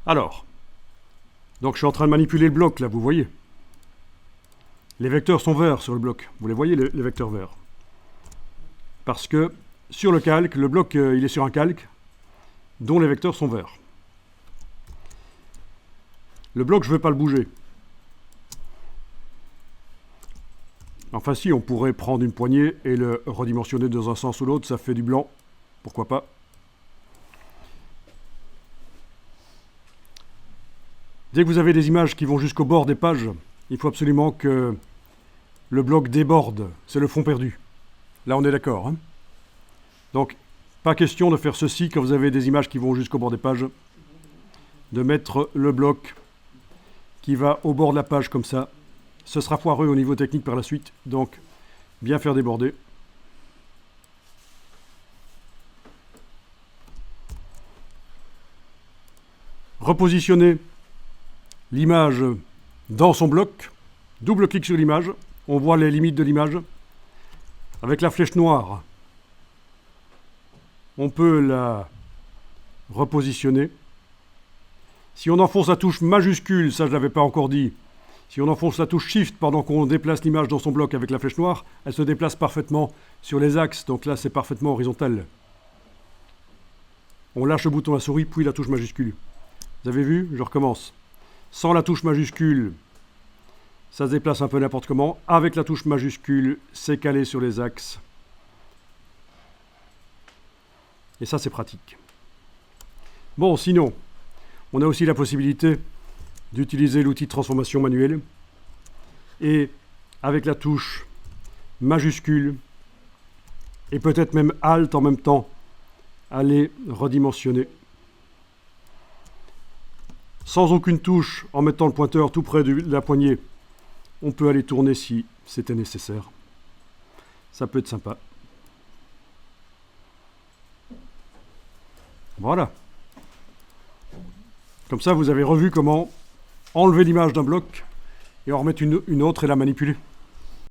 Alors, donc je suis en train de manipuler le bloc, là, vous voyez. Les vecteurs sont verts sur le bloc. Vous les voyez, les vecteurs verts. Parce que sur le calque, le bloc, il est sur un calque dont les vecteurs sont verts. Le bloc, je ne vais pas le bouger. Enfin si, on pourrait prendre une poignée et le redimensionner dans un sens ou l'autre, ça fait du blanc. Pourquoi pas? Dès que vous avez des images qui vont jusqu'au bord des pages, il faut absolument que le bloc déborde. C'est le fond perdu. Là, on est d'accord. Hein? Donc, pas question de faire ceci quand vous avez des images qui vont jusqu'au bord des pages. De mettre le bloc qui va au bord de la page comme ça. Ce sera foireux au niveau technique par la suite. Donc, bien faire déborder. Repositionner l'image dans son bloc. Double clic sur l'image. On voit les limites de l'image. Avec la flèche noire, on peut la repositionner. Si on enfonce la touche majuscule, ça je ne l'avais pas encore dit, si on enfonce la touche Shift pendant qu'on déplace l'image dans son bloc avec la flèche noire, elle se déplace parfaitement sur les axes, donc là c'est parfaitement horizontal. On lâche le bouton à la souris, puis la touche majuscule. Vous avez vu? Je recommence. Sans la touche majuscule, ça se déplace un peu n'importe comment. Avec la touche majuscule, c'est calé sur les axes. Et ça, c'est pratique. Bon, sinon, on a aussi la possibilité d'utiliser l'outil de transformation manuelle. Et avec la touche majuscule, et peut-être même Alt en même temps, aller redimensionner. Sans aucune touche, en mettant le pointeur tout près de la poignée, on peut aller tourner si c'était nécessaire. Ça peut être sympa. Voilà. Comme ça, vous avez revu comment enlever l'image d'un bloc et en remettre une autre et la manipuler.